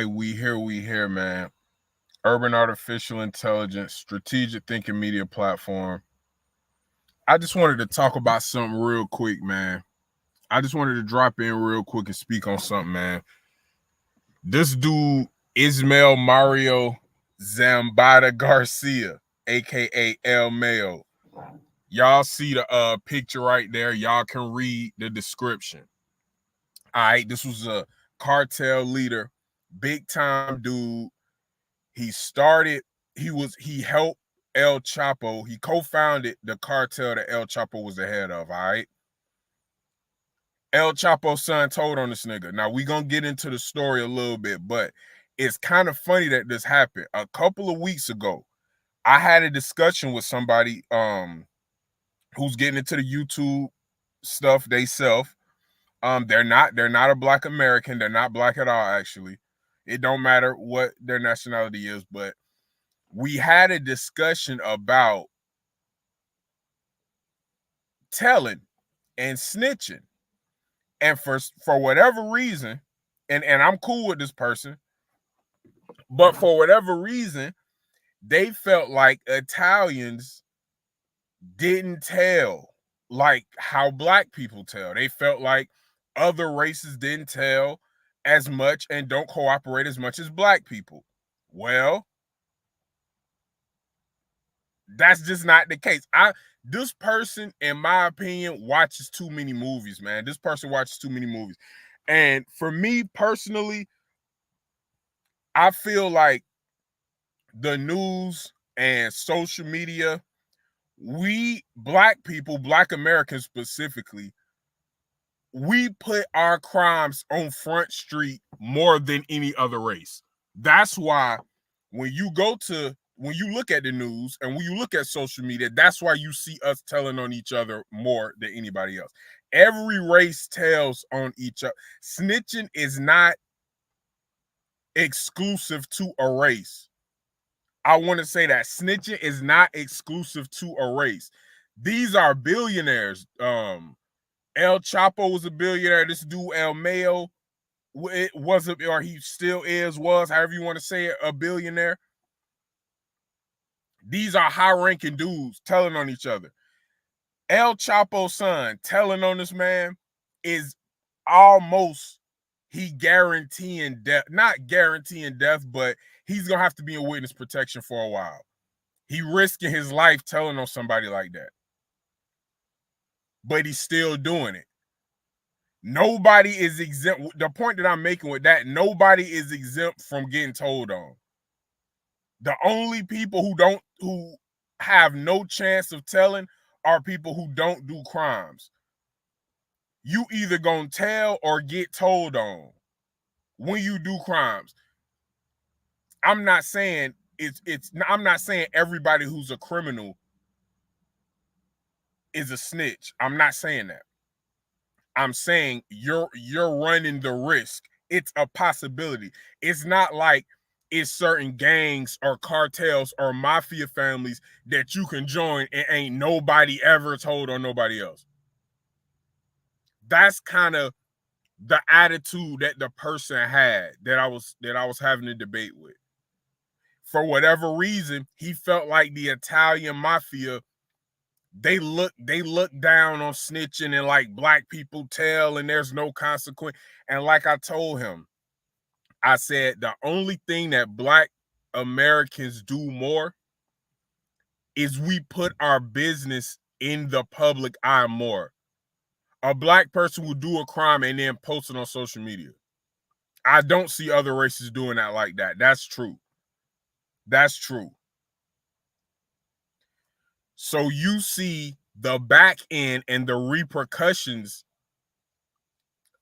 We here, man. Urban Artificial Intelligence, Strategic Thinking Media Platform. I just wanted to talk about something real quick, man. I just wanted to drop in real quick and speak on something, man. This dude, Ismael Mario Zambada Garcia, aka El Mayo. Y'all see the picture right there. Y'all can read the description. All right, this was a cartel leader, big time dude. He helped El Chapo. He co-founded the cartel that El Chapo was the head of, all right? El Chapo's son told on this nigga. Now, we gonna get into the story a little bit, but it's kind of funny that this happened. A couple of weeks ago, I had a discussion with somebody who's getting into the YouTube stuff they self. They're not a black American. They're not black at all, actually. It don't matter what their nationality is, but we had a discussion about telling and snitching. And for whatever reason, and I'm cool with this person, but for whatever reason, they felt like Italians didn't tell like how black people tell. They felt like other races didn't tell as much and don't cooperate as much as black people. Well, that's just not the case. This person, in my opinion, watches too many movies, man. This person watches too many movies. And for me personally, I feel like the news and social media, we black people, black Americans specifically, we put our crimes on Front Street more than any other race. That's why when you look at the news and when you look at social media, that's why you see us telling on each other more than anybody else. Every race tells on each other. Snitching is not exclusive to a race. I want to say that snitching is not exclusive to a race. These are billionaires. El Chapo was a billionaire. This dude El Mayo or he still was, however you want to say it, a billionaire. These are high-ranking dudes telling on each other. El Chapo's son telling on this man is almost guaranteeing death. Not guaranteeing death, but he's gonna have to be in witness protection for a while. He risking his life telling on somebody like that. But he's still doing it. Nobody is exempt. The point that I'm making with that, nobody is exempt from getting told on. The only people who have no chance of telling are people who don't do crimes. You either gonna tell or get told on when you do crimes. I'm not saying I'm not saying everybody who's a criminal is a snitch. I'm not saying that. I'm saying you're running the risk. It's a possibility. It's not like it's certain gangs or cartels or mafia families that you can join and ain't nobody ever told on nobody else. That's kind of the attitude that the person had that I was having a debate with. For whatever reason, he felt like the Italian mafia, they look down on snitching and like black people tell and there's no consequence. And like I told him, I said the only thing that black Americans do more is we put our business in the public eye more. A black person will do a crime and then post it on social media. I don't see other races doing that like that. That's true. That's true. So you see the back end and the repercussions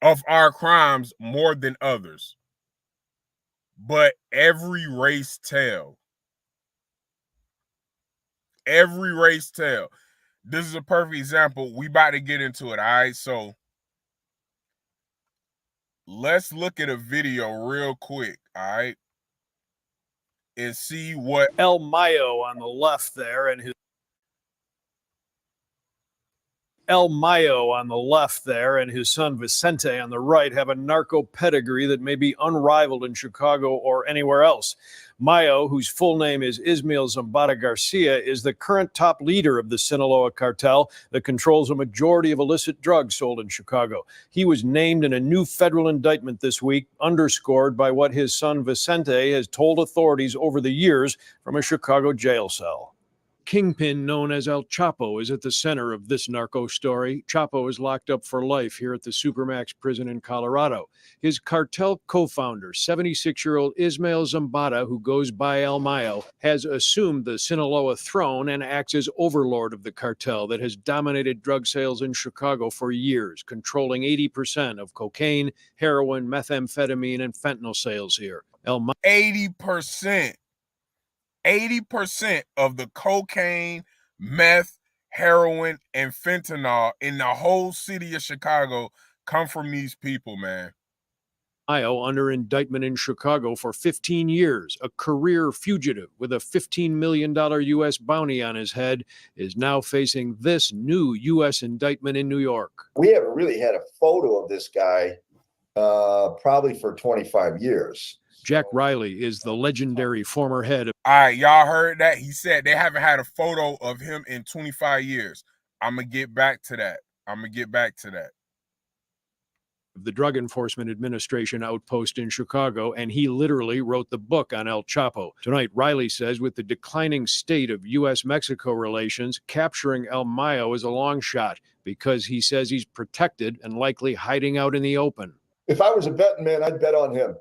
of our crimes more than others. But every race tell. Every race tell. This is a perfect example. We about to get into it, all right? So let's look at a video real quick, all right? And see what El Mayo on the left there and his El Mayo on the left there and his son Vicente on the right have a narco pedigree that may be unrivaled in Chicago or anywhere else. Mayo, whose full name is Ismael Zambada Garcia, is the current top leader of the Sinaloa cartel that controls a majority of illicit drugs sold in Chicago. He was named in a new federal indictment this week, underscored by what his son Vicente has told authorities over the years from a Chicago jail cell. Kingpin known as El Chapo is at the center of this narco story. Chapo is locked up for life here at the Supermax prison in Colorado. His cartel co-founder, 76-year-old Ismael Zambada, who goes by El Mayo, has assumed the Sinaloa throne and acts as overlord of the cartel that has dominated drug sales in Chicago for years, controlling 80% of cocaine, heroin, methamphetamine, and fentanyl sales here. 80%. 80% of the cocaine, meth, heroin, and fentanyl in the whole city of Chicago come from these people, man. Mayo under indictment in Chicago for 15 years, a career fugitive with a $15 million U.S. bounty on his head, is now facing this new U.S. indictment in New York. We haven't really had a photo of this guy probably for 25 years. Jack Riley is the legendary former head of... All right, y'all heard that? He said they haven't had a photo of him in 25 years. I'm going to get back to that. The Drug Enforcement Administration outpost in Chicago, and he literally wrote the book on El Chapo. Tonight, Riley says with the declining state of U.S.-Mexico relations, capturing El Mayo is a long shot because he says he's protected and likely hiding out in the open. If I was a betting man, I'd bet on him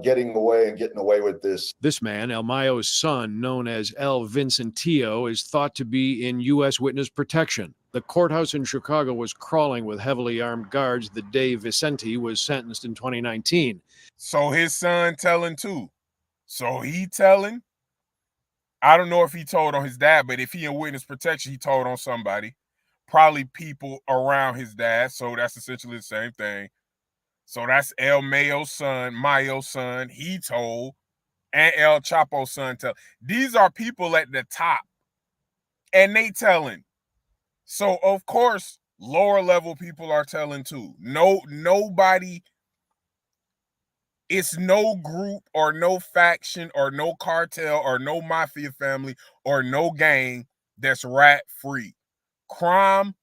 getting away with this. This man, El Mayo's son, known as El Vincentillo, is thought to be in U.S. witness protection. The courthouse in Chicago was crawling with heavily armed guards the day Vicente was sentenced in 2019. So his son telling too. So he telling. I don't know if he told on his dad, but if he in witness protection, he told on somebody. Probably people around his dad. So that's essentially the same thing. So that's El Mayo's son, he told, and El Chapo's son tell. These are people at the top, and they telling. So of course, lower level people are telling too. Nobody. It's no group or no faction or no cartel or no mafia family or no gang that's rat free. Crime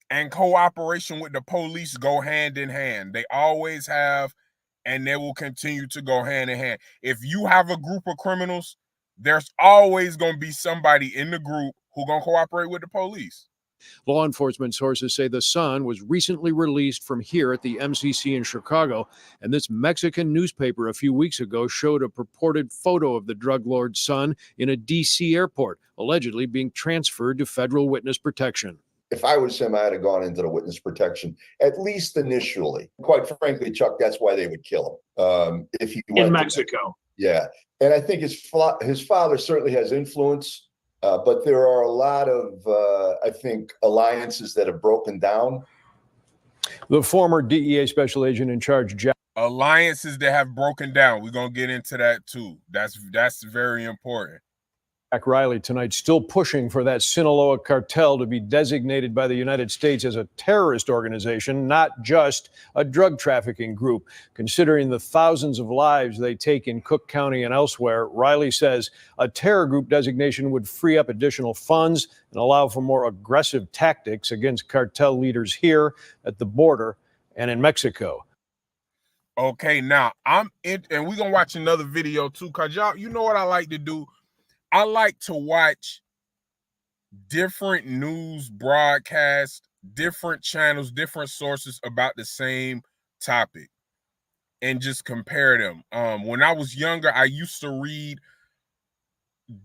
and cooperation with the police go hand in hand. They always have, and they will continue to go hand in hand. If you have a group of criminals, there's always going to be somebody in the group who's going to cooperate with the police. Law enforcement sources say the son was recently released from here at the MCC in Chicago, and this Mexican newspaper a few weeks ago showed a purported photo of the drug lord's son in a D.C. airport, allegedly being transferred to federal witness protection. If I was him, I'd have gone into the witness protection, at least initially. Quite frankly, Chuck, that's why they would kill him. If he went in Mexico. Yeah. And I think his father certainly has influence, but there are a lot of, I think, alliances that have broken down. The former DEA special agent in charge, Jack. Alliances that have broken down. We're going to get into that too. That's very important. Jack Riley tonight still pushing for that Sinaloa cartel to be designated by the United States as a terrorist organization, not just a drug trafficking group. Considering the thousands of lives they take in Cook County and elsewhere, Riley says a terror group designation would free up additional funds and allow for more aggressive tactics against cartel leaders here at the border and in Mexico. Okay, now and we're going to watch another video too, because y'all, you know what I like to do? I like to watch different news broadcasts, different channels, different sources about the same topic and just compare them. When I was younger, I used to read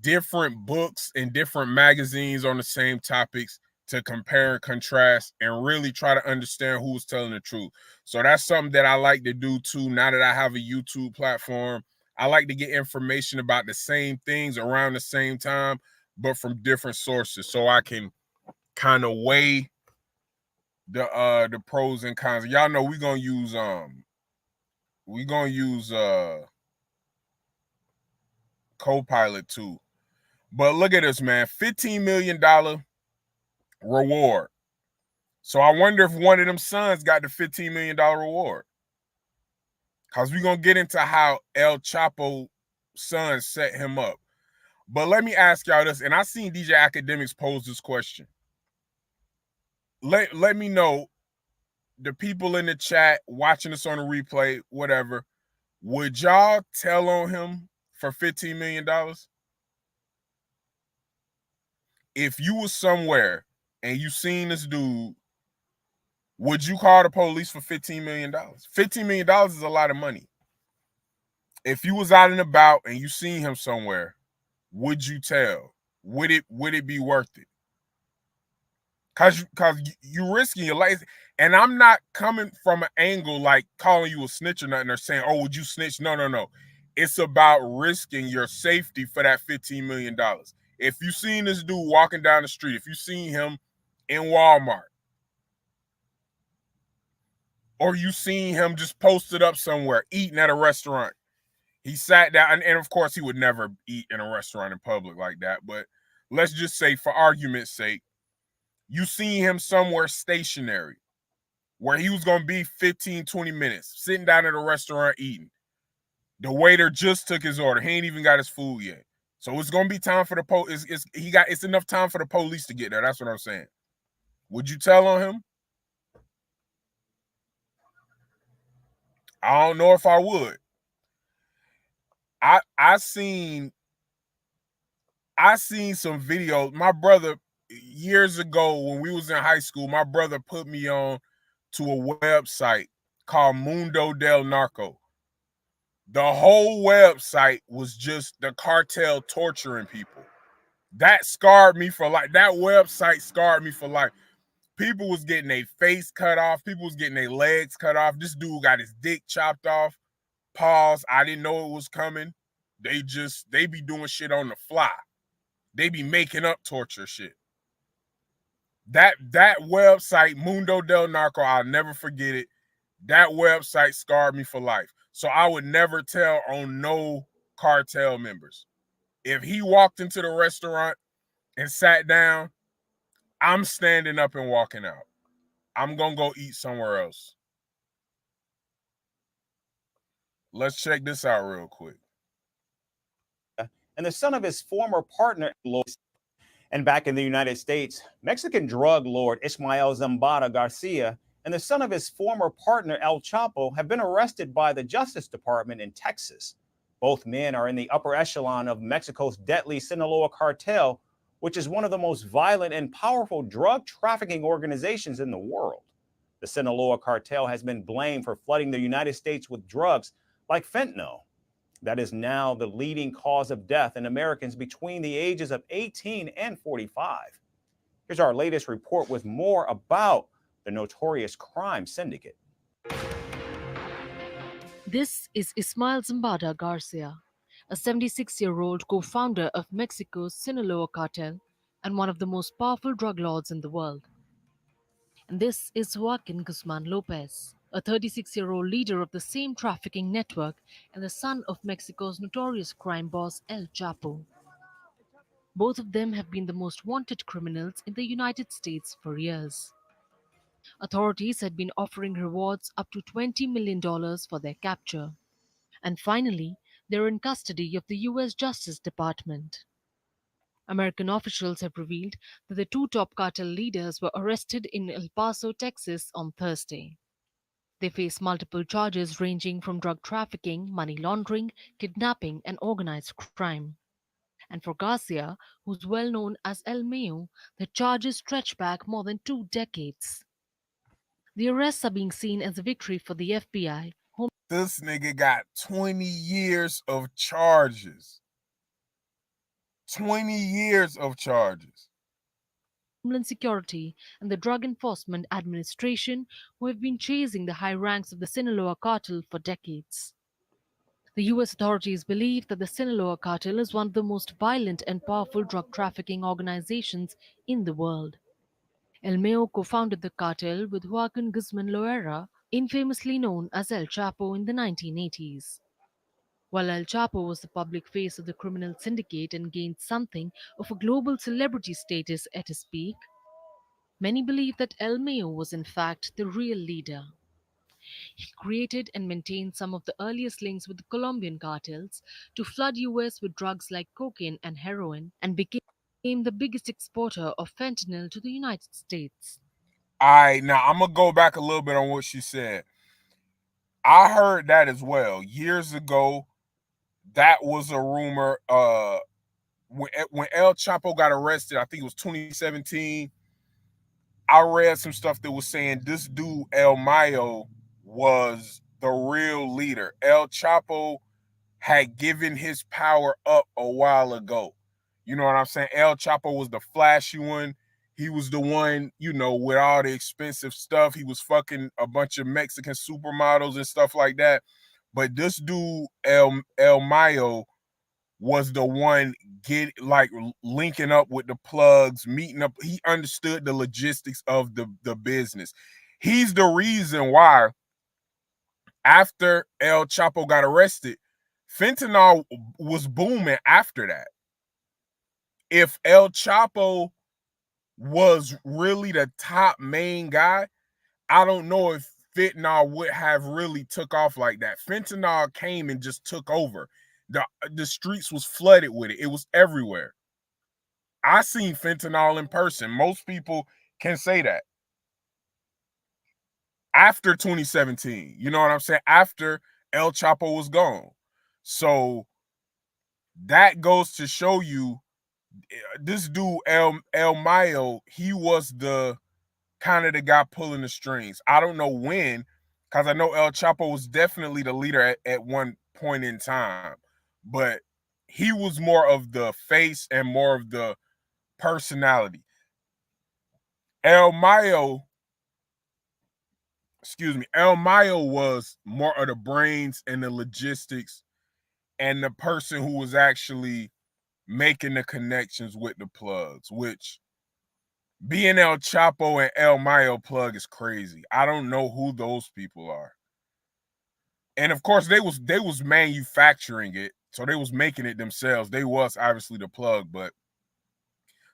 different books and different magazines on the same topics to compare and contrast and really try to understand who's telling the truth. So that's something that I like to do too. Now that I have a YouTube platform, I like to get information about the same things around the same time, but from different sources, so I can kind of weigh the pros and cons. Y'all know we're gonna use Copilot too. But look at this, man. $15 million reward. So I wonder if one of them sons got the $15 million reward. Because we're going to get into how El Chapo son set him up. But let me ask y'all this, and I seen DJ Academics pose this question. Let me know, the people in the chat watching us on the replay, whatever, would y'all tell on him for $15 million? If you was somewhere and you seen this dude, would you call the police for $15 million? $15 million is a lot of money. If you was out and about and you seen him somewhere, would you tell? Would it be worth it? Cause you risking your life. And I'm not coming from an angle like calling you a snitch or nothing, or saying, oh, would you snitch? No. It's about risking your safety for that $15 million. If you seen this dude walking down the street, if you seen him in Walmart, or you seen him just posted up somewhere eating at a restaurant, he sat down, and of course he would never eat in a restaurant in public like that, but let's just say for argument's sake, you seen him somewhere stationary where he was going to be 15, 20 minutes, sitting down at a restaurant eating. The waiter just took his order. He ain't even got his food yet. So it's going to be time for the police. It's enough time for the police to get there. That's what I'm saying. Would you tell on him? I don't know if I would. I seen some videos. My brother, years ago when we was in high school, my brother put me on to a website called Mundo del Narco. The whole website was just the cartel torturing people. That scarred me for life. That website scarred me for life. People was getting their face cut off. People was getting their legs cut off. This dude got his dick chopped off. Pause. I didn't know it was coming. They be doing shit on the fly. They be making up torture shit. That website, Mundo del Narco, I'll never forget it. That website scarred me for life. So I would never tell on no cartel members. If he walked into the restaurant and sat down, I'm standing up and walking out. I'm going to go eat somewhere else. Let's check this out real quick. And the son of his former partner, and back in the United States, Mexican drug lord Ismael Zambada Garcia and the son of his former partner, El Chapo, have been arrested by the Justice Department in Texas. Both men are in the upper echelon of Mexico's deadly Sinaloa cartel, which is one of the most violent and powerful drug trafficking organizations in the world. The Sinaloa cartel has been blamed for flooding the United States with drugs like fentanyl. That is now the leading cause of death in Americans between the ages of 18 and 45. Here's our latest report with more about the notorious crime syndicate. This is Ismael Zambada Garcia, a 76-year-old co-founder of Mexico's Sinaloa cartel and one of the most powerful drug lords in the world. And this is Joaquin Guzman Lopez, a 36-year-old leader of the same trafficking network and the son of Mexico's notorious crime boss El Chapo. Both of them have been the most wanted criminals in the United States for years. Authorities had been offering rewards up to $20 million for their capture. And finally, they're in custody of the US Justice Department. American officials have revealed that the two top cartel leaders were arrested in El Paso, Texas on Thursday. They face multiple charges ranging from drug trafficking, money laundering, kidnapping, and organized crime. And for Garcia, who's well known as El Mayo, the charges stretch back more than 2 decades. The arrests are being seen as a victory for the FBI. This nigga got 20 years of charges. 20 years of charges. Homeland Security and the Drug Enforcement Administration, who have been chasing the high ranks of the Sinaloa cartel for decades. The US authorities believe that the Sinaloa cartel is one of the most violent and powerful drug trafficking organizations in the world. El Mayo co-founded the cartel with Joaquin Guzman Loera, infamously known as El Chapo in the 1980s. While El Chapo was the public face of the criminal syndicate and gained something of a global celebrity status at his peak, Many believe that El Mayo was in fact the real leader. He created and maintained some of the earliest links with the Colombian cartels to flood US with drugs like cocaine and heroin and became the biggest exporter of fentanyl to the United States. All right, now I'm gonna go back a little bit on what she said. I heard that as well years ago. That was a rumor. When El Chapo got arrested, I think it was 2017. I read some stuff that was saying this dude El Mayo was the real leader. El Chapo had given his power up a while ago. You know what I'm saying? El Chapo was the flashy one. He was the one, with all the expensive stuff. He was fucking a bunch of Mexican supermodels and stuff like that. But this dude, El Mayo, was the one linking up with the plugs, meeting up. He understood the logistics of the business. He's the reason why after El Chapo got arrested, fentanyl was booming after that. If El Chapo was really the top main guy, I don't know if fentanyl would have really took off like that. Fentanyl came and just took over. The streets was flooded with it. It was everywhere. I seen fentanyl in person. Most people can say that. After 2017, you know what I'm saying? After El Chapo was gone. So that goes to show you this dude, El Mayo, he was the kind of the guy pulling the strings. I don't know when, because I know El Chapo was definitely the leader at one point in time, but he was more of the face and more of the personality. El Mayo, El Mayo was more of the brains and the logistics and the person who was actually making the connections with the plugs, which being El Chapo and El Mayo plug is crazy. I don't know who those people are. And of course, they was manufacturing it, so they was making it themselves. They was obviously the plug, but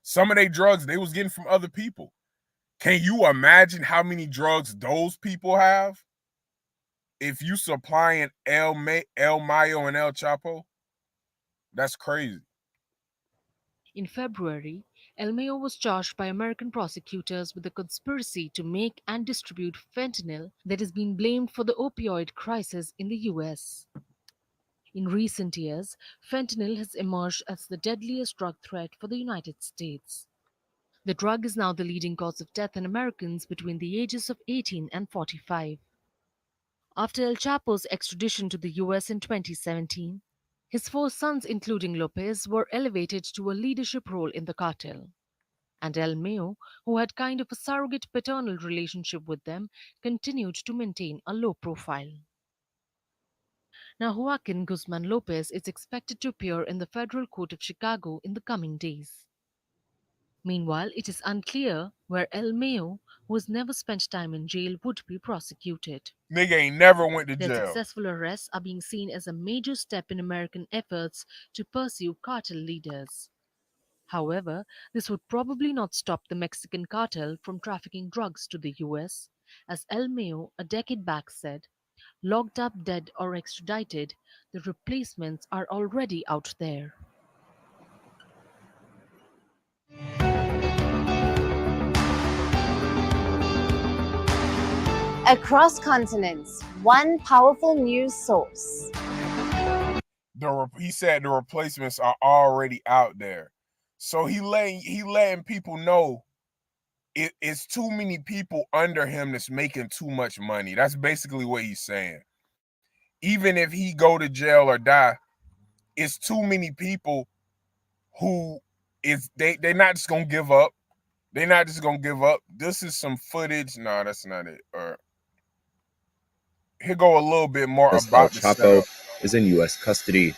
some of their drugs they was getting from other people. Can you imagine how many drugs those people have? If you supplying El Mayo and El Chapo, that's crazy. In February, El Mayo was charged by American prosecutors with a conspiracy to make and distribute fentanyl that has been blamed for the opioid crisis in the US. In recent years, fentanyl has emerged as the deadliest drug threat for the United States. The drug is now the leading cause of death in Americans between the ages of 18 and 45. After El Chapo's extradition to the US in 2017, his four sons, including Lopez, were elevated to a leadership role in the cartel. And El Mayo, who had kind of a surrogate paternal relationship with them, continued to maintain a low profile. Now, Joaquin Guzman Lopez is expected to appear in the federal court of Chicago in the coming days. Meanwhile, it is unclear where El Mayo, who has never spent time in jail, would be prosecuted. Nigga ain't never went to Their jail. successful arrests are being seen as a major step in American efforts to pursue cartel leaders. However, this would probably not stop the Mexican cartel from trafficking drugs to the US, as El Mayo a decade back said, locked up, dead, or extradited, the replacements are already out there. Across continents, one powerful news source. He said the replacements are already out there. So he letting people know it's too many people under him that's making too much money. That's basically what he's saying. Even if he go to jail or die, it's too many people who they're not just gonna give up. They're not just gonna give up. This is some footage. No, that's not it. Here go a little bit more As about El the Chapo setup. is in U.S. custody.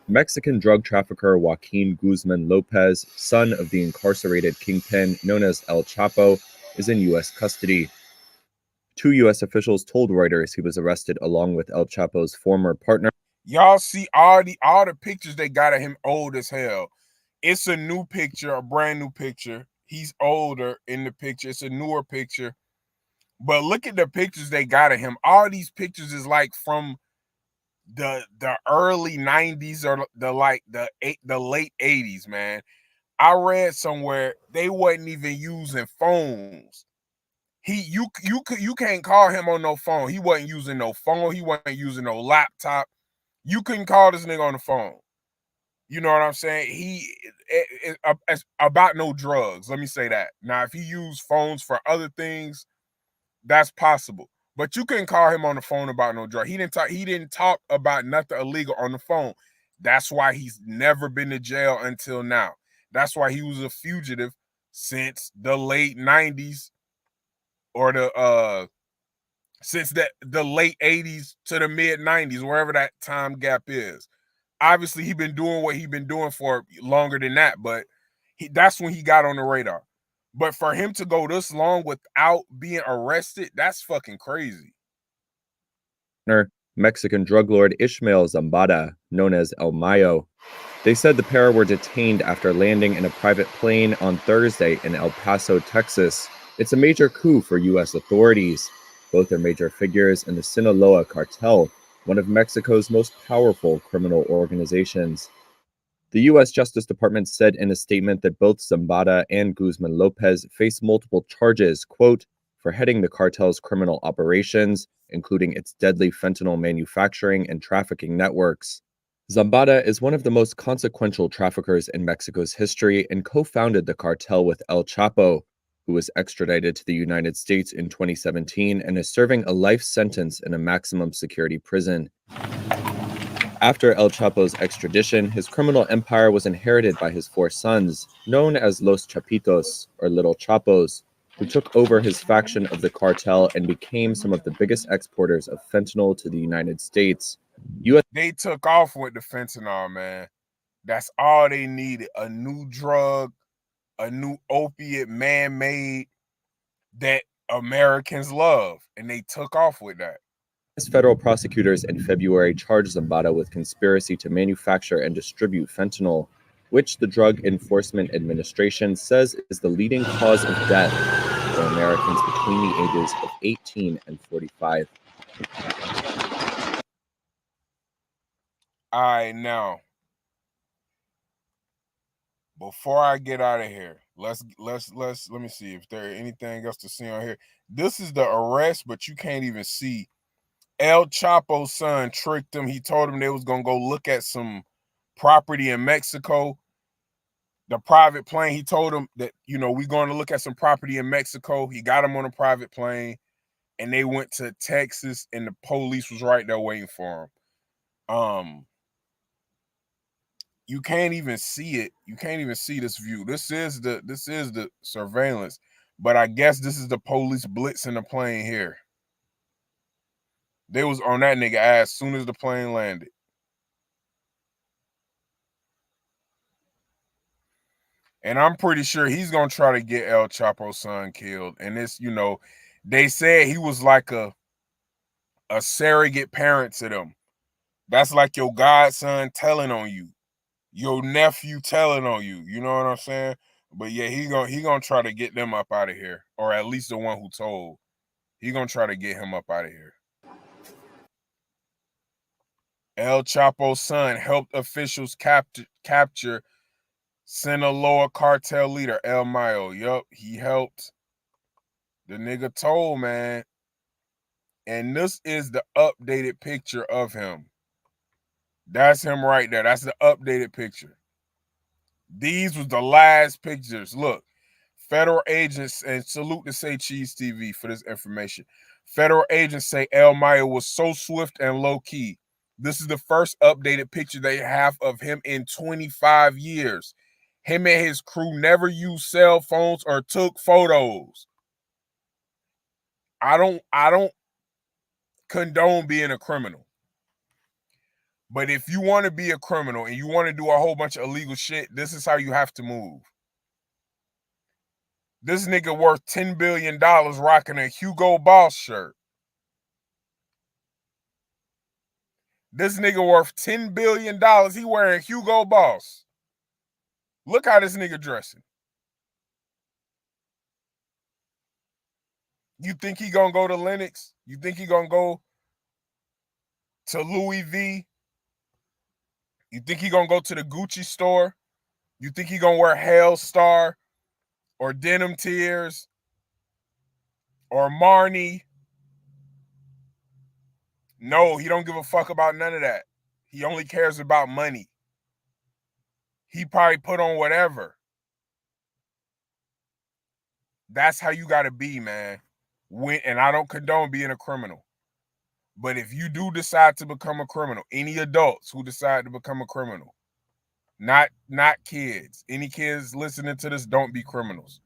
Mexican drug trafficker Joaquin Guzman Lopez, son of the incarcerated kingpin known as El Chapo, is in U.S. custody. Two U.S. officials told Reuters he was arrested along with El Chapo's former partner. Y'all see all the pictures they got of him old as hell. It's a new picture, a brand new picture. He's older in the picture. It's a newer picture. But look at the pictures they got of him. All these pictures is like from the early 90s or the late 80s, man. I read somewhere they wasn't even using phones. You can't call him on no phone. He wasn't using no phone. He wasn't using no laptop. You couldn't call this nigga on the phone. You know what I'm saying? It's about no drugs. Let me say that. Now, if he used phones for other things, that's possible. But you couldn't call him on the phone about no drug. He didn't talk about nothing illegal on the phone. That's why he's never been to jail until now. That's why he was a fugitive since the late 90s or since the late 80s to the mid 90s, wherever that time gap is. Obviously, he's been doing what he's been doing for longer than that, but that's when he got on the radar. But for him to go this long without being arrested, that's fucking crazy. Mexican drug lord Ishmael Zambada, known as El Mayo. They said the pair were detained after landing in a private plane on Thursday in El Paso, Texas. It's a major coup for U.S. authorities. Both are major figures in the Sinaloa cartel, one of Mexico's most powerful criminal organizations. The U.S. Justice Department said in a statement that both Zambada and Guzman Lopez face multiple charges, quote, for heading the cartel's criminal operations, including its deadly fentanyl manufacturing and trafficking networks. Zambada is one of the most consequential traffickers in Mexico's history and co-founded the cartel with El Chapo, who was extradited to the United States in 2017 and is serving a life sentence in a maximum security prison. After El Chapo's extradition, his criminal empire was inherited by his 4 sons, known as Los Chapitos, or Little Chapos, who took over his faction of the cartel and became some of the biggest exporters of fentanyl to the United States. They took off with the fentanyl, man. That's all they needed. A new drug, a new opiate, man-made, that Americans love. And they took off with that. Federal prosecutors in February charged Zambada with conspiracy to manufacture and distribute fentanyl, which the Drug Enforcement Administration says is the leading cause of death for Americans between the ages of 18 and 45. All right, now, before I get out of here, let me see if there anything else to see on here. This is the arrest, but you can't even see. El Chapo's son tricked him. He told him they was gonna go look at some property in Mexico. The private plane, he told him that, we're going to look at some property in Mexico. He got him on a private plane, and they went to Texas, and the police was right there waiting for him. You can't even see it. You can't even see this view. This is the surveillance, but I guess this is the police blitzing the plane here. They was on that nigga ass as soon as the plane landed. And I'm pretty sure he's gonna try to get El Chapo's son killed. And this, they said he was like a surrogate parent to them. That's like your godson telling on you, your nephew telling on you. You know what I'm saying? But yeah, he gonna try to get them up out of here, or at least the one who told. He gonna try to get him up out of here. El Chapo's son helped officials capture Sinaloa cartel leader El Mayo. Yup, he helped. The nigga told, man. And this is the updated picture of him. That's him right there. That's the updated picture. These was the last pictures. Look, federal agents, and salute to Say Cheese TV for this information. Federal agents say El Mayo was so swift and low-key. This is the first updated picture they have of him in 25 years. Him and his crew never used cell phones or took photos. I don't condone being a criminal. But if you want to be a criminal and you want to do a whole bunch of illegal shit, this is how you have to move. This nigga worth $10 billion rocking a Hugo Boss shirt. This nigga worth $10 billion. He wearing Hugo Boss. Look how this nigga dressing. You think he gonna go to Lenox? You think he gonna go to Louis V? You think he gonna go to the Gucci store? You think he gonna wear Hellstar or Denim Tears or Marnie? No, he don't give a fuck about none of that. He only cares about money. He probably put on whatever. That's how you gotta be, man. And I don't condone being a criminal. But if you do decide to become a criminal, any adults who decide to become a criminal, not kids. Any kids listening to this, don't be criminals.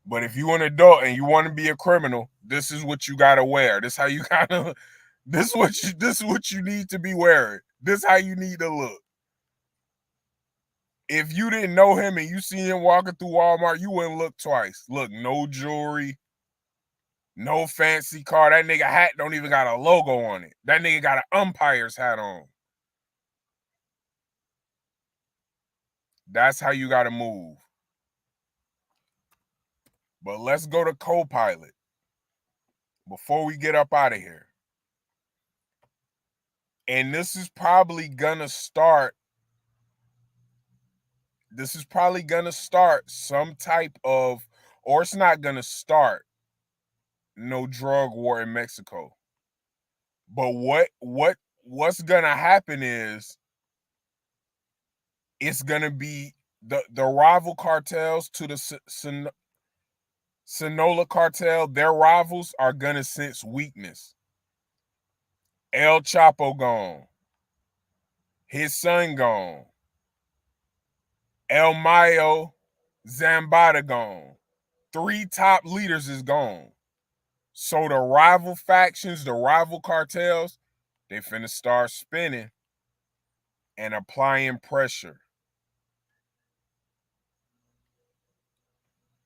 But if you're an adult and you want to be a criminal, this is what you gotta wear. This how you gotta. This is what you need to be wearing. This is how you need to look. If you didn't know him and you see him walking through Walmart, you wouldn't look twice. Look, no jewelry, no fancy car. That nigga hat don't even got a logo on it. That nigga got an umpire's hat on. That's how you gotta move. But let's go to co-pilot before we get up out of here. And this is probably gonna start some type of, or it's not gonna start no drug war in Mexico. But what's gonna happen is it's gonna be the rival cartels to the Sinaloa cartel. Their rivals are gonna sense weakness. El Chapo gone. His son gone. El Mayo Zambada gone. 3 top leaders is gone. So the rival factions, the rival cartels, they finna start spinning and applying pressure.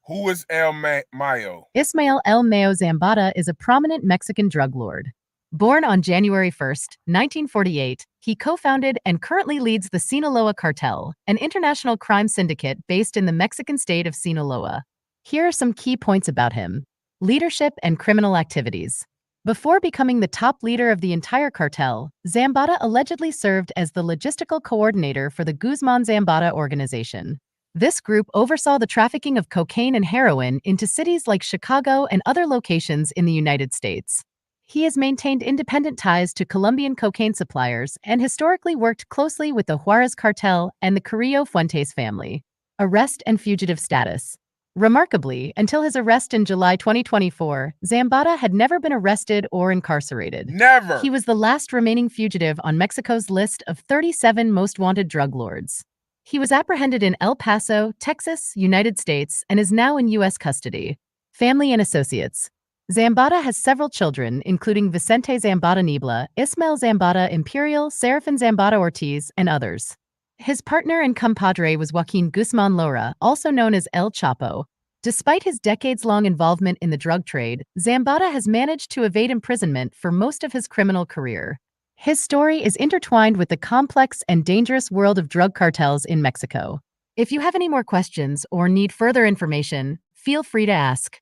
Who is El Mayo? Ismael El Mayo Zambada is a prominent Mexican drug lord. Born on January 1st, 1948, he co-founded and currently leads the Sinaloa Cartel, an international crime syndicate based in the Mexican state of Sinaloa. Here are some key points about him. Leadership and criminal activities. Before becoming the top leader of the entire cartel, Zambada allegedly served as the logistical coordinator for the Guzman Zambada organization. This group oversaw the trafficking of cocaine and heroin into cities like Chicago and other locations in the United States. He has maintained independent ties to Colombian cocaine suppliers and historically worked closely with the Juarez cartel and the Carrillo Fuentes family. Arrest and fugitive status. Remarkably, until his arrest in July 2024, Zambada had never been arrested or incarcerated. Never. He was the last remaining fugitive on Mexico's list of 37 most wanted drug lords. He was apprehended in El Paso, Texas, United States, and is now in U.S. custody. Family and associates. Zambada has several children, including Vicente Zambada Nibla, Ismael Zambada Imperial, Serafin Zambada Ortiz, and others. His partner and compadre was Joaquin Guzman Lora, also known as El Chapo. Despite his decades-long involvement in the drug trade, Zambada has managed to evade imprisonment for most of his criminal career. His story is intertwined with the complex and dangerous world of drug cartels in Mexico. If you have any more questions or need further information, feel free to ask.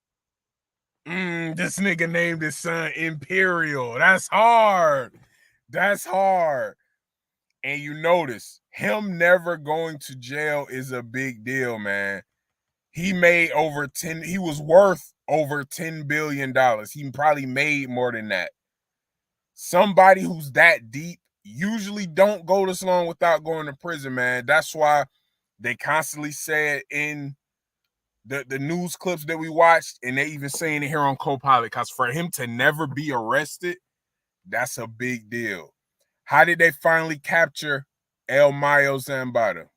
This nigga named his son Imperial. That's hard. That's hard. And you notice, him never going to jail is a big deal, man. He was worth over $10 billion. He probably made more than that. Somebody who's that deep usually don't go this long without going to prison, man. That's why they constantly say it in the news clips that we watched, and they even saying it here on Copilot, because for him to never be arrested, that's a big deal. How did they finally capture El Mayo Zambada?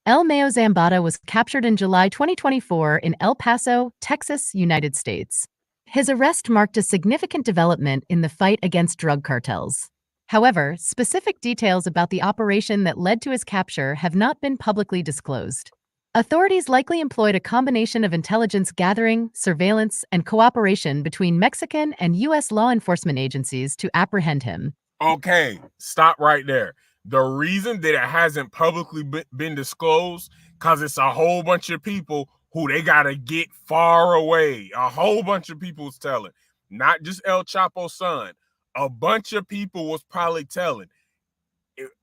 El Mayo Zambada was captured in July 2024 in El Paso, Texas, United States. His arrest marked a significant development in the fight against drug cartels. However, specific details about the operation that led to his capture have not been publicly disclosed. Authorities likely employed a combination of intelligence gathering, surveillance, and cooperation between Mexican and U.S. law enforcement agencies to apprehend him. Okay, stop right there. The reason that it hasn't publicly been disclosed, because it's a whole bunch of people who they gotta get far away. A whole bunch of people was telling, not just El Chapo's son. A bunch of people was probably telling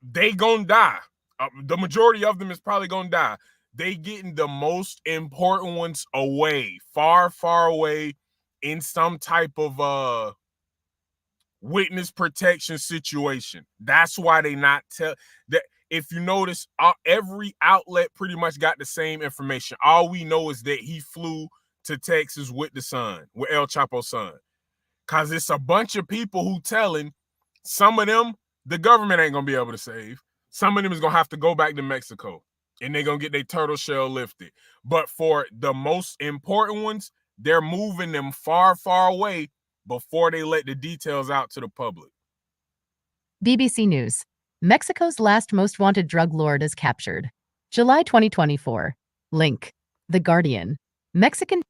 they gonna die. The majority of them is probably gonna die. They getting the most important ones away, far, far away, in some type of witness protection situation. That's why they not tell that. If you notice, every outlet pretty much got the same information. All we know is that he flew to Texas with the son, with El Chapo's son. Cause it's a bunch of people who telling. Some of them, the government ain't gonna be able to save. Some of them is gonna have to go back to Mexico and they're gonna get their turtle shell lifted. But for the most important ones, they're moving them far, far away before they let the details out to the public. BBC News. Mexico's last most wanted drug lord is captured. July 2024. Link. The Guardian. Mexican.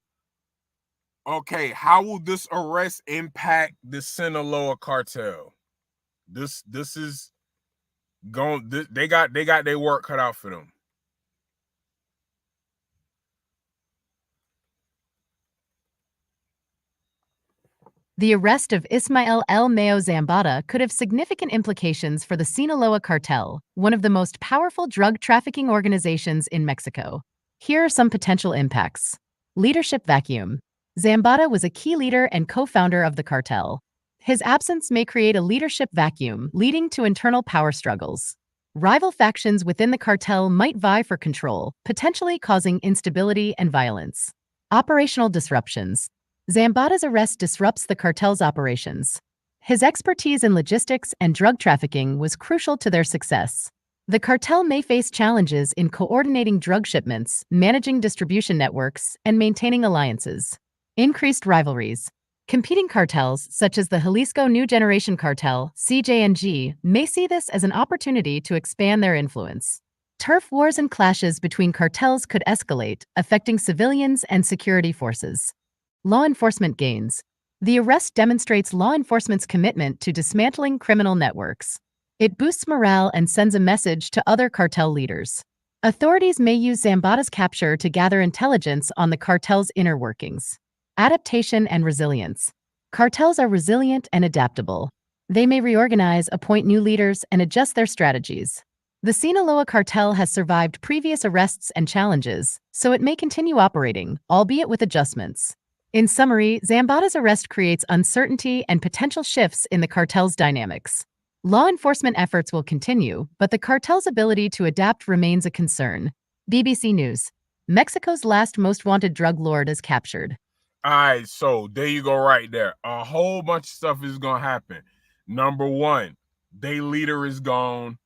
Okay, how will this arrest impact the Sinaloa cartel? This is going. They got their work cut out for them. The arrest of Ismael El Mayo Zambada could have significant implications for the Sinaloa cartel, one of the most powerful drug trafficking organizations in Mexico. Here are some potential impacts. Leadership vacuum. Zambada was a key leader and co-founder of the cartel. His absence may create a leadership vacuum, leading to internal power struggles. Rival factions within the cartel might vie for control, potentially causing instability and violence. Operational disruptions. Zambada's arrest disrupts the cartel's operations. His expertise in logistics and drug trafficking was crucial to their success. The cartel may face challenges in coordinating drug shipments, managing distribution networks, and maintaining alliances. Increased rivalries. Competing cartels, such as the Jalisco New Generation Cartel, CJNG, may see this as an opportunity to expand their influence. Turf wars and clashes between cartels could escalate, affecting civilians and security forces. Law enforcement gains. The arrest demonstrates law enforcement's commitment to dismantling criminal networks. It boosts morale and sends a message to other cartel leaders. Authorities may use Zambada's capture to gather intelligence on the cartel's inner workings. Adaptation and resilience. Cartels are resilient and adaptable. They may reorganize, appoint new leaders, and adjust their strategies. The Sinaloa cartel has survived previous arrests and challenges, so it may continue operating, albeit with adjustments. In summary, Zambada's arrest creates uncertainty and potential shifts in the cartel's dynamics. Law enforcement efforts will continue, but the cartel's ability to adapt remains a concern. BBC News. Mexico's last most wanted drug lord is captured. All right, so there you go right there. A whole bunch of stuff is going to happen. Number one, their leader is gone.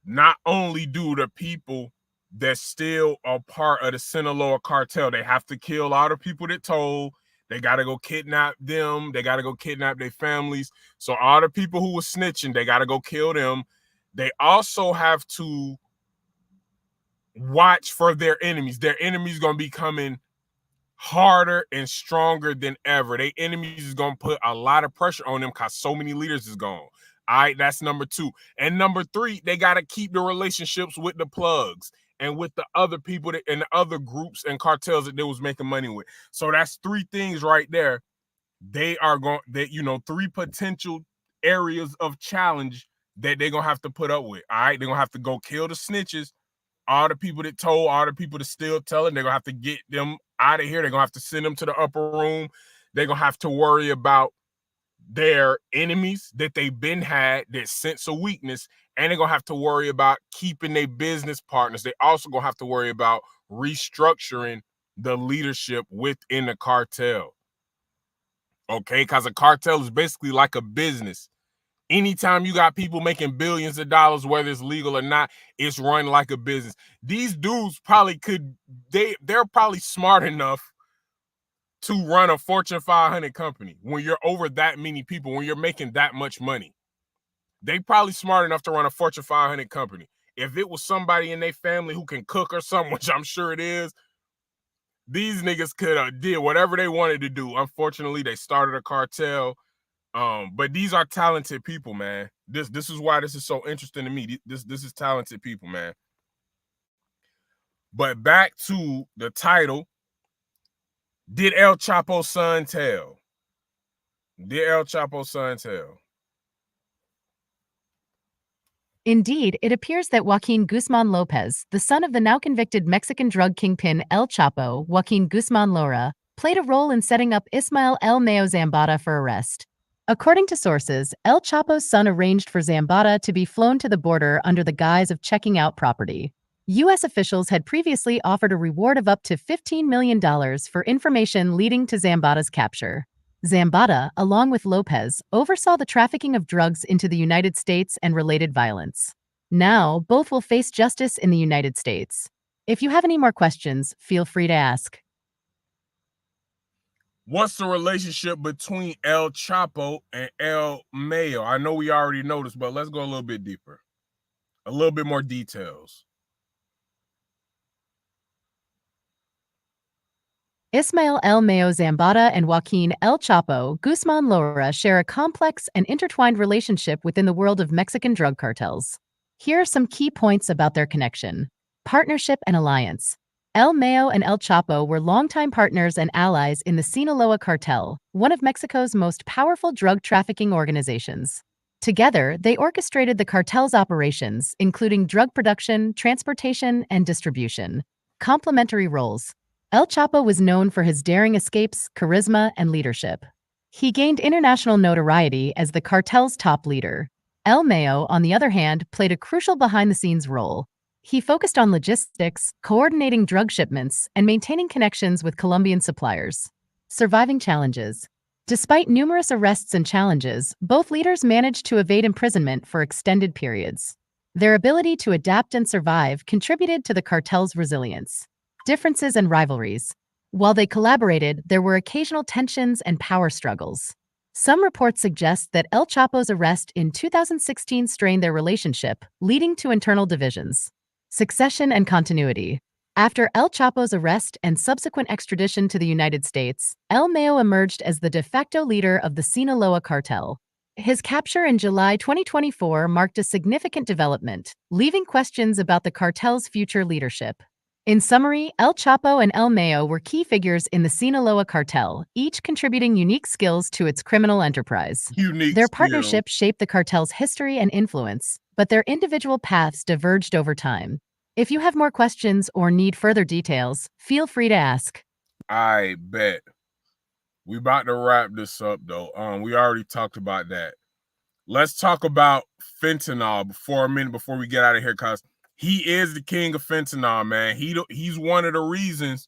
Not only do the people that still are part of the Sinaloa cartel, they have to kill all the people that told. They got to go kidnap them. They got to go kidnap their families. So all the people who were snitching, they got to go kill them. They also have to watch for their enemies. Their enemies going to be coming harder and stronger than ever. Their enemies is going to put a lot of pressure on them because so many leaders is gone. All right, that's number two. And number three, they got to keep the relationships with the plugs and with the other people that, and the other groups and cartels that they was making money with. So that's three things right there. They are going, that, you know, three potential areas of challenge that they're going to have to put up with. All right, they're going to have to go kill the snitches, all the people that told, all the people that still telling. They're going to have to get them out of here. They're going to have to send them to the upper room. They're going to have to worry about their enemies that they've been had, that sense of weakness, and they're gonna have to worry about keeping their business partners. They also gonna have to worry about restructuring the leadership within the cartel. Okay, because a cartel is basically like a business. Anytime you got people making billions of dollars, whether it's legal or not, it's run like a business. These dudes probably could, they're probably smart enough to run a Fortune 500 company when you're over that many people, when you're making that much money. They probably smart enough to run a Fortune 500 company. If it was somebody in their family who can cook or something, which I'm sure it is, these niggas could have did whatever they wanted to do. Unfortunately, they started a cartel. But these are talented people, man. This is why this is so interesting to me. This is talented people, man. But back to the title. Did El Chapo's son tell? Did El Chapo's son tell? Indeed, it appears that Joaquin Guzman Lopez, the son of the now convicted Mexican drug kingpin El Chapo, Joaquin Guzman Lora, played a role in setting up Ismael El Mayo Zambada for arrest. According to sources, El Chapo's son arranged for Zambada to be flown to the border under the guise of checking out property. U.S. officials had previously offered a reward of up to $15 million for information leading to Zambada's capture. Zambada, along with Lopez, oversaw the trafficking of drugs into the United States and related violence. Now, both will face justice in the United States. If you have any more questions, feel free to ask. What's the relationship between El Chapo and El Mayo? I know we already know this, but let's go a little bit deeper. A little bit more details. Ismael El Mayo Zambada and Joaquin El Chapo Guzman Lora share a complex and intertwined relationship within the world of Mexican drug cartels. Here are some key points about their connection. Partnership and alliance. El Mayo and El Chapo were longtime partners and allies in the Sinaloa cartel, one of Mexico's most powerful drug trafficking organizations. Together, they orchestrated the cartel's operations, including drug production, transportation, and distribution. Complementary roles. El Chapo was known for his daring escapes, charisma, and leadership. He gained international notoriety as the cartel's top leader. El Mayo, on the other hand, played a crucial behind-the-scenes role. He focused on logistics, coordinating drug shipments, and maintaining connections with Colombian suppliers. Surviving challenges. Despite numerous arrests and challenges, both leaders managed to evade imprisonment for extended periods. Their ability to adapt and survive contributed to the cartel's resilience. Differences and rivalries. While they collaborated, there were occasional tensions and power struggles. Some reports suggest that El Chapo's arrest in 2016 strained their relationship, leading to internal divisions. Succession and continuity. After El Chapo's arrest and subsequent extradition to the United States, El Mayo emerged as the de facto leader of the Sinaloa cartel. His capture in July 2024 marked a significant development, leaving questions about the cartel's future leadership. In summary, El Chapo and El Mayo were key figures in the Sinaloa cartel, each contributing unique skills to its criminal enterprise. Their partnership shaped the cartel's history and influence, but their individual paths diverged over time. If you have more questions or need further details, feel free to ask. I bet. We about to wrap this up, though. We already talked about that. Let's talk about fentanyl for a minute before we get out of here, because he is the king of fentanyl, man. He's one of the reasons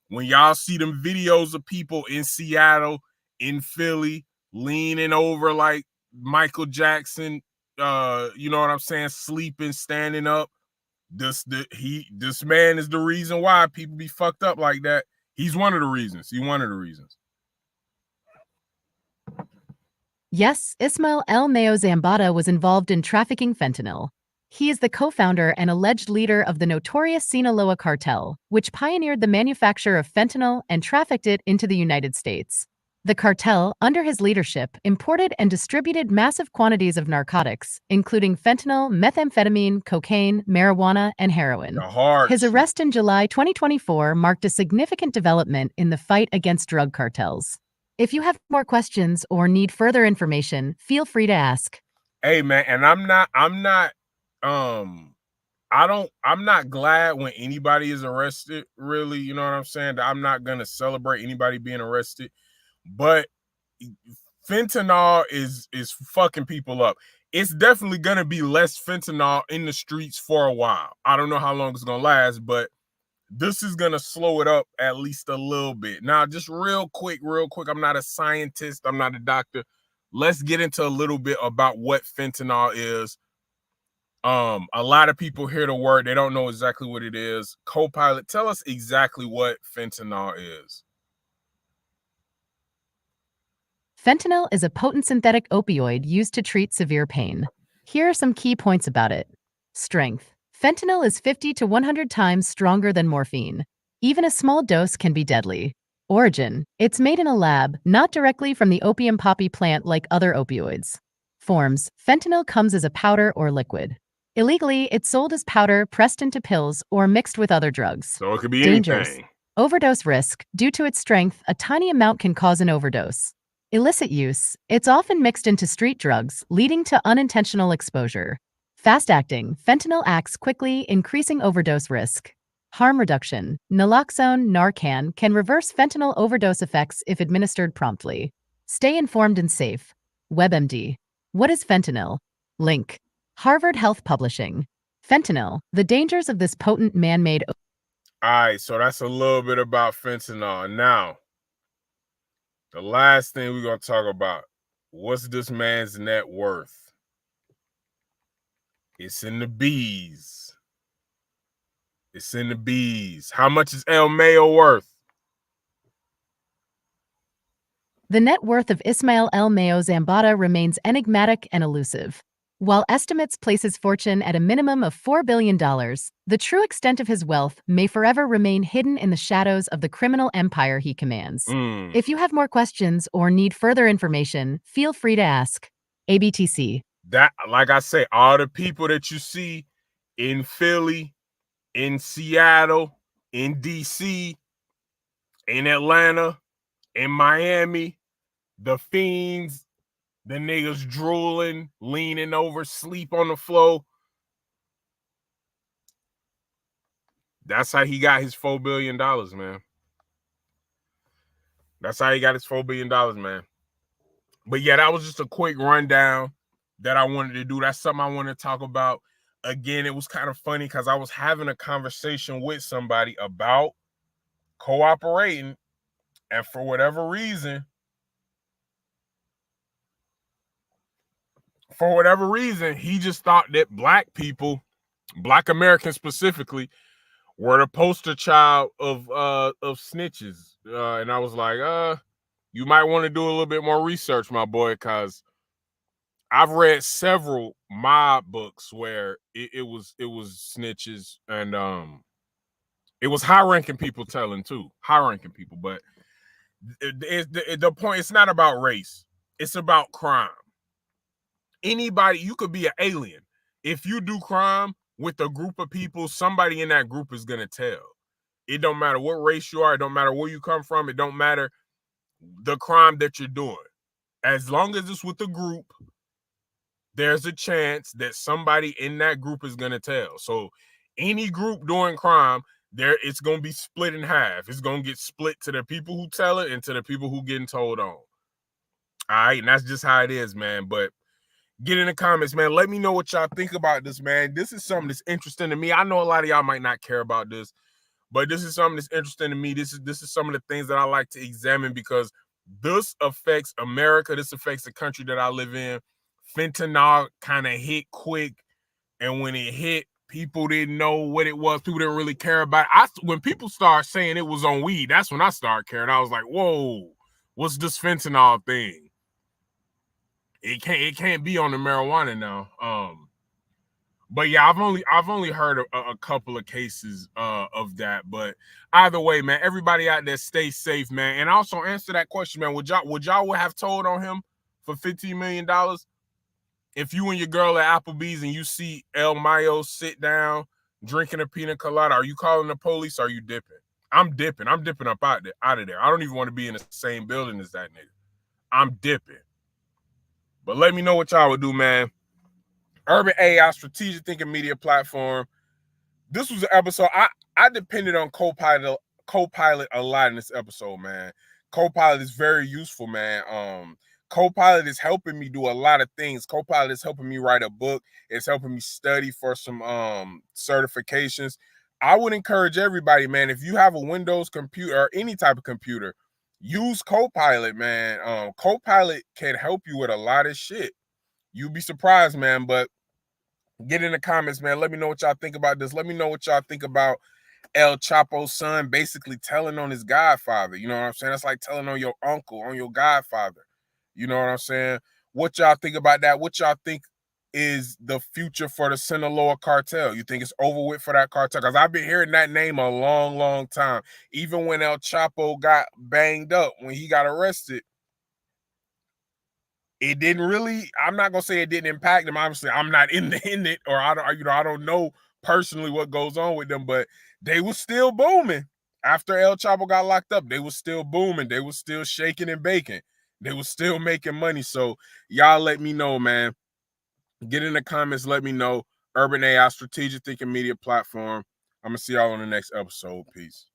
when y'all see them videos of people in Seattle, in Philly, leaning over like Michael Jackson, you know what I'm saying, sleeping, standing up. This man is the reason why people be fucked up like that. He's one of the reasons. Yes, Ismael El Mayo Zambada was involved in trafficking fentanyl. He is the co-founder and alleged leader of the notorious Sinaloa cartel, which pioneered the manufacture of fentanyl and trafficked it into the United States. The cartel, under his leadership, imported and distributed massive quantities of narcotics, including fentanyl, methamphetamine, cocaine, marijuana, and heroin. His arrest in July 2024 marked a significant development in the fight against drug cartels. If you have more questions or need further information, feel free to ask. Hey, man, and I'm not glad when anybody is arrested, really, you know what I'm saying? I'm not gonna celebrate anybody being arrested, but fentanyl is fucking people up. It's definitely gonna be less fentanyl in the streets for a while. I don't know how long it's gonna last, but this is gonna slow it up at least a little bit. Now, just real quick, I'm not a scientist, I'm not a doctor. Let's get into a little bit about what fentanyl is. A lot of people hear the word, they don't know exactly what it is. Co-pilot, tell us exactly what fentanyl is. Fentanyl is a potent synthetic opioid used to treat severe pain. Here are some key points about it. Strength. Fentanyl is 50 to 100 times stronger than morphine. Even a small dose can be deadly. Origin. It's made in a lab, not directly from the opium poppy plant like other opioids. Forms. Fentanyl comes as a powder or liquid. Illegally, it's sold as powder pressed into pills or mixed with other drugs. So it could be Dangers. anything. Overdose risk. Due to its strength, a tiny amount can cause an overdose. Illicit use. It's often mixed into street drugs, leading to unintentional exposure. Fast-acting. Fentanyl acts quickly, increasing overdose risk. Harm reduction. Naloxone, Narcan can reverse fentanyl overdose effects if administered promptly. Stay informed and safe. WebMD. What is fentanyl? Link. Harvard Health Publishing. Fentanyl. The dangers of this potent man-made. All right, so that's a little bit about fentanyl. Now, the last thing we're going to talk about, what's this man's net worth? It's in the B's. It's in the B's. How much is El Mayo worth? The net worth of Ismael El Mayo Zambada remains enigmatic and elusive. While estimates place his fortune at a minimum of $4 billion, the true extent of his wealth may forever remain hidden in the shadows of the criminal empire he commands. If you have more questions or need further information, feel free to ask. ABTC. That, like I say, all the people that you see in Philly, in Seattle, in DC, in Atlanta, in Miami, the fiends, the niggas drooling, leaning over, sleep on the floor. That's how he got his $4 billion, man. That's how he got his $4 billion, man. But yeah, that was just a quick rundown that I wanted to do. That's something I wanted to talk about. Again, it was kind of funny because I was having a conversation with somebody about cooperating, and for whatever reason, he just thought that black people, black Americans specifically, were the poster child of snitches. And I was like, you might want to do a little bit more research, my boy, because I've read several mob books where it was snitches, and it was high-ranking people telling too, high-ranking people. But the point, it's not about race, it's about crime. Anybody, you could be an alien. If you do crime with a group of people, somebody in that group is gonna tell. It don't matter what race you are, it don't matter where you come from, it don't matter the crime that you're doing. As long as it's with a group, there's a chance that somebody in that group is gonna tell. So any group doing crime, it's gonna be split in half. It's gonna get split to the people who tell it and to the people who getting told on. All right, and that's just how it is, man. But get in the comments, man. Let me know what y'all think about this, man. This is something that's interesting to me. I know a lot of y'all might not care about this, but this is something that's interesting to me. This is some of the things that I like to examine because this affects America. This affects the country that I live in. Fentanyl kind of hit quick, and when it hit, people didn't know what it was. People didn't really care about it. When people start saying it was on weed, that's when I started caring. I was like, whoa, what's this fentanyl thing? It can't be on the marijuana now. But yeah, I've only heard a couple of cases of that. But either way, man, everybody out there stay safe, man. And also answer that question, man. Would y'all have told on him for $15 million? If you and your girl at Applebee's and you see El Mayo sit down drinking a pina colada, are you calling the police? Or are you dipping? I'm dipping. I'm dipping up out of there. I don't even want to be in the same building as that nigga. I'm dipping. But let me know what y'all would do, man. Urban AI Strategic Thinking Media Platform. This was an episode. I depended on Copilot a lot in this episode, man. Copilot is very useful, man. Copilot is helping me do a lot of things. Copilot is helping me write a book. It's helping me study for some certifications. I would encourage everybody, man, if you have a Windows computer or any type of computer, use Copilot, man. Copilot can help you with a lot of shit. You'd be surprised, man. But get in the comments, man. Let me know what y'all think about this. Let me know what y'all think about El Chapo's son basically telling on his godfather. You know what I'm saying? That's like telling on your uncle, on your godfather. You know what I'm saying? What y'all think about that? What y'all think is the future for the Sinaloa cartel? You think it's over with for that cartel? Because I've been hearing that name a long, long time. Even when El Chapo got banged up, when he got arrested, it didn't really, I'm not gonna say it didn't impact them. Obviously, I'm not in it, or I don't know personally what goes on with them, but they was still booming. After El Chapo got locked up, they was still booming. They was still shaking and baking. They was still making money. So y'all let me know, man. Get in the comments, let me know. Urban AI Strategic Thinking Media Platform. I'm gonna see y'all on the next episode. Peace.